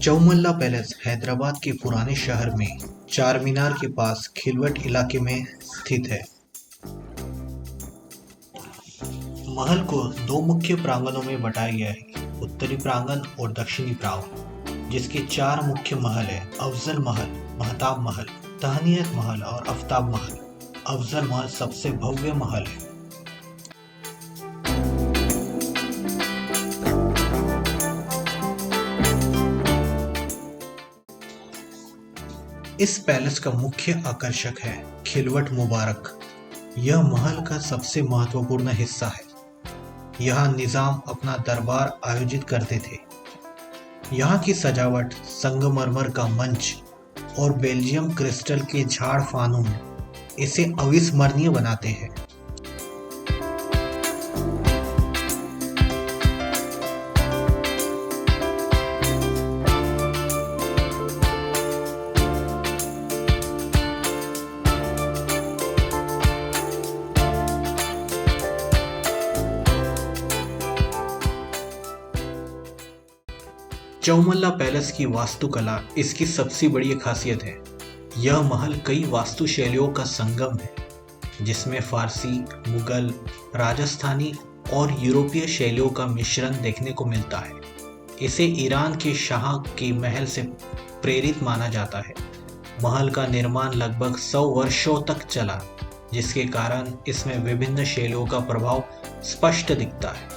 Chowmahalla palace Hyderabad के पुराने शहर में चार मीनार के पास खिलवट इलाके में स्थित है। महल को दो मुख्य प्रांगणों में बांटा गया है, उत्तरी प्रांगण और दक्षिणी प्रांगण, जिसके चार मुख्य महल है: अफजल महल, महताब महल, तहनीत महल और आफ्ताब महल। अफजल महल सबसे भव्य महल है। इस पैलेस का मुख्य आकर्षक है खिलवट मुबारक। यह महल का सबसे महत्वपूर्ण हिस्सा है। यहाँ निजाम अपना दरबार आयोजित करते थे। यहाँ की सजावट संगमरमर का मंच और बेल्जियम क्रिस्टल के झाड़ फानून इसे अविस्मरणीय बनाते हैं। चौमल्ला पैलेस की वास्तुकला इसकी सबसे बड़ी खासियत है। यह महल कई वास्तु शैलियों का संगम है, जिसमें फारसी, मुगल, राजस्थानी और यूरोपीय शैलियों का मिश्रण देखने को मिलता है। इसे ईरान के शाह के महल से प्रेरित माना जाता है। महल का निर्माण लगभग 100 वर्षों तक चला, जिसके कारण इसमें विभिन्न शैलियों का प्रभाव स्पष्ट दिखता है।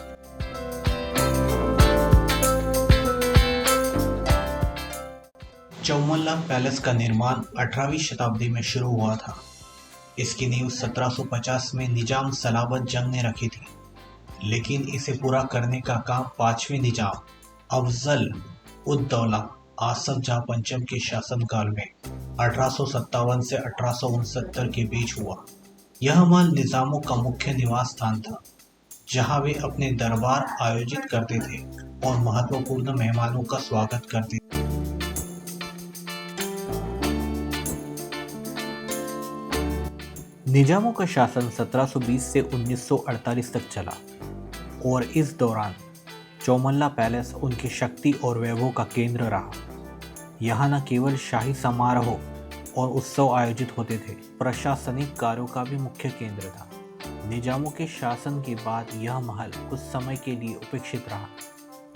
चौमल्ला पैलेस का निर्माण 18वीं शताब्दी में शुरू हुआ था। इसकी नींव 1750 में निजाम सलाबत जंग ने रखी थी, लेकिन इसे पूरा करने का काम 5वें निजाम अफजल उद दौला आसफ जहां पंचम के शासनकाल में 1857 से 1869 के बीच हुआ। यह महल निजामों का मुख्य निवास स्थान था, जहां वे अपने दरबार आयोजित करते थे और महत्वपूर्ण मेहमानों का स्वागत करते थे। निजामों का शासन 1720 से 1948 तक चला और इस दौरान चौमल्ला पैलेस उनकी शक्ति और वैभव का केंद्र रहा। यहाँ न केवल शाही समारोह और उत्सव आयोजित होते थे, प्रशासनिक कार्यों का भी मुख्य केंद्र था। निजामों के शासन के बाद यह महल कुछ समय के लिए उपेक्षित रहा,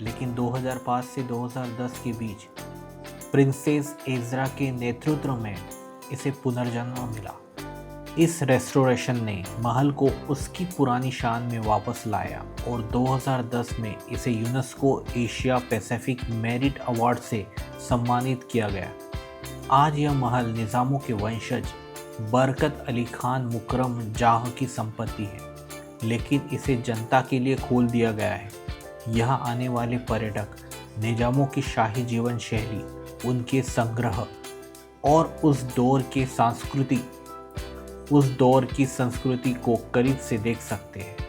लेकिन 2005 से 2010 के बीच प्रिंसेस एज़रा के नेतृत्व में इसे पुनर्जन्म मिला। इस रेस्टोरेशन ने महल को उसकी पुरानी शान में वापस लाया और 2010 में इसे UNESCO Asia Pacific merit award से सम्मानित किया गया। आज यह महल निज़ामों के वंशज बरकत अली खान मुकरम जाह की संपत्ति है, लेकिन इसे जनता के लिए खोल दिया गया है। यहाँ आने वाले पर्यटक निज़ामों की शाही जीवन शैली, उनके संग्रह और उस दौर की संस्कृति को करीब से देख सकते हैं।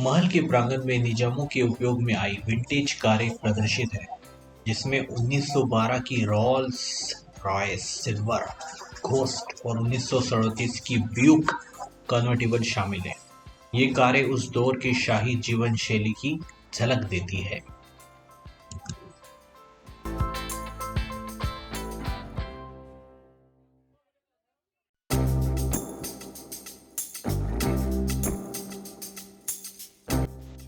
महल के प्रांगण में निजामों के उपयोग में आई विंटेज कारें प्रदर्शित है, जिसमें 1912 की रोल्स रॉयस सिल्वर घोस्ट और 1937 की ब्यूक कन्वर्टिबल शामिल है। ये कारें उस दौर की शाही जीवन शैली की झलक देती है।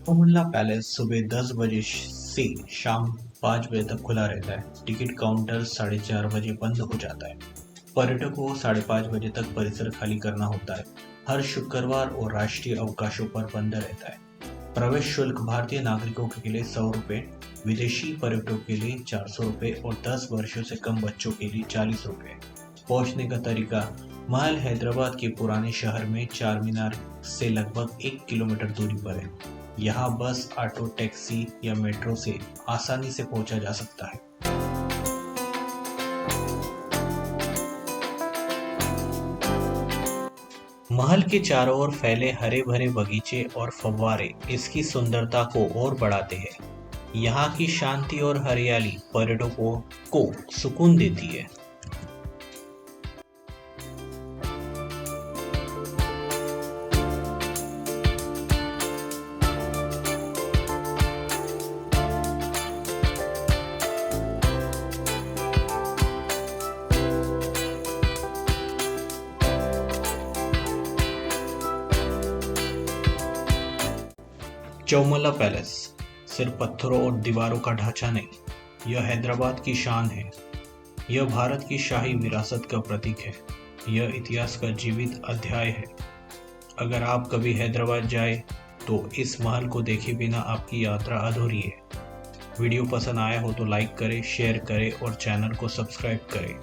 चौमुल्ला पैलेस सुबह 10 बजे से शाम 5 बजे तक खुला रहता है। टिकट काउंटर 4:30 बजे बंद हो जाता है। पर्यटकों को 5:30 बजे तक परिसर खाली करना होता है। हर शुक्रवार और राष्ट्रीय अवकाशों पर बंद रहता है। प्रवेश शुल्क भारतीय नागरिकों के लिए 100 रुपये, विदेशी पर्यटकों के लिए 400 रुपये और 10 वर्षों से कम बच्चों के लिए 40 रुपये। पहुंचने का तरीका महल हैदराबाद के पुराने शहर में चार मीनार से लगभग 1 किलोमीटर दूरी पर है। यहाँ बस, ऑटो, टैक्सी या मेट्रो से आसानी से पहुंचा जा सकता है। महल के चारों ओर फैले हरे भरे बगीचे और फव्वारे इसकी सुंदरता को और बढ़ाते हैं। यहाँ की शांति और हरियाली पर्यटकों को सुकून देती है। चौमुल्ला पैलेस सिर्फ पत्थरों और दीवारों का ढांचा नहीं, यह हैदराबाद की शान है। यह भारत की शाही विरासत का प्रतीक है। यह इतिहास का जीवित अध्याय है। अगर आप कभी हैदराबाद जाए तो इस महल को देखे बिना आपकी यात्रा अधूरी है। वीडियो पसंद आया हो तो लाइक करें, शेयर करें और चैनल को सब्सक्राइब करें।